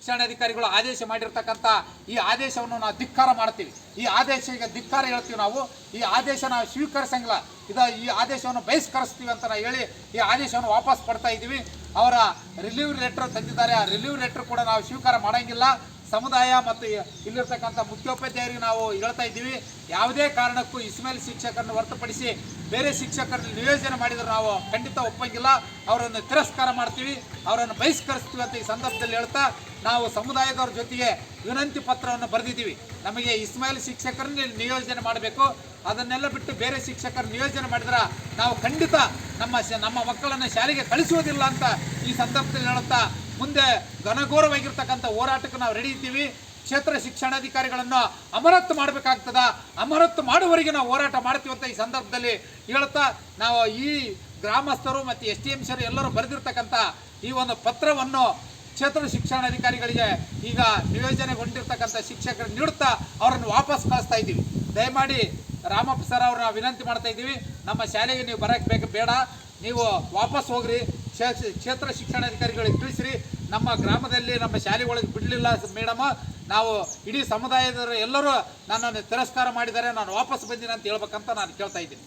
ಶಿಕ್ಷಣಾಧಿಕಾರಿಗಳು ಆದೇಶ ಮಾಡಿರ್ತಕ್ಕಂಥ ಈ ಆದೇಶವನ್ನು ನಾವು ಧಿಕ್ಕಾರ ಮಾಡ್ತೀವಿ. ಈ ಆದೇಶಕ್ಕೆ ಧಿಕ್ಕಾರ ಹೇಳ್ತೀವಿ. ನಾವು ಈ ಆದೇಶ ನಾವು ಸ್ವೀಕರಿಸಂಗಿಲ್ಲ. ಈ ಆದೇಶವನ್ನು ಬಹಿಷ್ಕರಿಸ್ತೀವಿ ಅಂತ ನಾವು ಹೇಳಿ ಈ ಆದೇಶವನ್ನು ವಾಪಸ್ ಪಡ್ತಾ ಇದ್ದೀವಿ. ಅವರ ರಿಲೀವ್ ಲೆಟರ್ ತಂದಿದ್ದಾರೆ. ಆ ರಿಲೀವ್ ಲೆಟರ್ ಕೂಡ ನಾವು ಸ್ವೀಕಾರ ಮಾಡೋಂಗಿಲ್ಲ. ಸಮುದಾಯ ಮತ್ತು ಇಲ್ಲಿರ್ತಕ್ಕಂಥ ಮುಖ್ಯೋಪಾಧ್ಯಾಯರಿಗೆ ನಾವು ಹೇಳ್ತಾ ಇದ್ದೀವಿ, ಯಾವುದೇ ಕಾರಣಕ್ಕೂ ಇಸ್ಮಾಯಿಲ್ ಶಿಕ್ಷಕರನ್ನು ಹೊರತುಪಡಿಸಿ ಬೇರೆ ಶಿಕ್ಷಕರನ್ನು ನಿಯೋಜನೆ ಮಾಡಿದರೆ ನಾವು ಖಂಡಿತ ಒಪ್ಪಂಗಿಲ್ಲ. ಅವರನ್ನು ತಿರಸ್ಕಾರ ಮಾಡ್ತೀವಿ, ಅವರನ್ನು ಬಹಿಷ್ಕರಿಸ್ತೀವಿ ಅಂತ ಈ ಸಂದರ್ಭದಲ್ಲಿ ಹೇಳ್ತಾ ನಾವು ಸಮುದಾಯದವ್ರ ಜೊತೆಗೆ ವಿನಂತಿ ಪತ್ರವನ್ನು ಬರೆದಿದ್ದೀವಿ. ನಮಗೆ ಇಸ್ಮಾಯಿಲ್ ಶಿಕ್ಷಕರನ್ನ ನಿಯೋಜನೆ ಮಾಡಬೇಕು, ಅದನ್ನೆಲ್ಲ ಬಿಟ್ಟು ಬೇರೆ ಶಿಕ್ಷಕರು ನಿಯೋಜನೆ ಮಾಡಿದ್ರೆ ನಾವು ಖಂಡಿತ ನಮ್ಮ ಮಕ್ಕಳನ್ನು ಶಾಲೆಗೆ ಕಳಿಸುವುದಿಲ್ಲ ಅಂತ ಈ ಸಂದರ್ಭದಲ್ಲಿ ಹೇಳುತ್ತಾ ಮುಂದೆ ಘನಘೋರವಾಗಿರ್ತಕ್ಕಂಥ ಹೋರಾಟಕ್ಕೆ ನಾವು ರೆಡಿ ಇದ್ದೀವಿ. ಕ್ಷೇತ್ರ ಶಿಕ್ಷಣಾಧಿಕಾರಿಗಳನ್ನು ಅಮಾನತು ಮಾಡಬೇಕಾಗ್ತದ, ಅಮಾನತು ಮಾಡುವವರೆಗೆ ನಾವು ಹೋರಾಟ ಮಾಡ್ತೀವಿ ಅಂತ ಈ ಸಂದರ್ಭದಲ್ಲಿ ಹೇಳ್ತಾ ನಾವು ಈ ಗ್ರಾಮಸ್ಥರು ಮತ್ತು STMCರು ಎಲ್ಲರೂ ಬರೆದಿರ್ತಕ್ಕಂಥ ಈ ಒಂದು ಪತ್ರವನ್ನು ಕ್ಷೇತ್ರ ಶಿಕ್ಷಣಾಧಿಕಾರಿಗಳಿಗೆ ಈಗ ನಿಯೋಜನೆಗೊಂಡಿರ್ತಕ್ಕಂಥ ಶಿಕ್ಷಕರು ನೀಡುತ್ತಾ ಅವರನ್ನು ವಾಪಸ್ ಕಳಿಸ್ತಾ ಇದ್ದೀವಿ. ದಯಮಾಡಿ ರಾಮಪ್ಪ ಸರ್ ಅವ್ರನ್ನ ವಿನಂತಿ ಮಾಡ್ತಾ ಇದ್ದೀವಿ, ನಮ್ಮ ಶಾಲೆಗೆ ನೀವು ಬರೋಕ್ಕೆ ಬೇಡ, ನೀವು ವಾಪಸ್ ಹೋಗ್ರಿ. ಕ್ಷೇತ್ರ ಶಿಕ್ಷಣಾಧಿಕಾರಿಗಳಿಗೆ ತಿಳಿಸ್ರಿ, ನಮ್ಮ ಗ್ರಾಮದಲ್ಲಿ ನಮ್ಮ ಶಾಲೆ ಒಳಗೆ ಬಿಡಲಿಲ್ಲ ಮೇಡಮ್, ನಾವು ಇಡೀ ಸಮುದಾಯದವರು ಎಲ್ಲರೂ ನನ್ನನ್ನು ತಿರಸ್ಕಾರ ಮಾಡಿದ್ದಾರೆ, ನಾನು ವಾಪಸ್ ಬಂದಿನಿ ಅಂತ ಹೇಳ್ಬೇಕಂತ ನಾನು ಕೇಳ್ತಾ ಇದ್ದೀನಿ.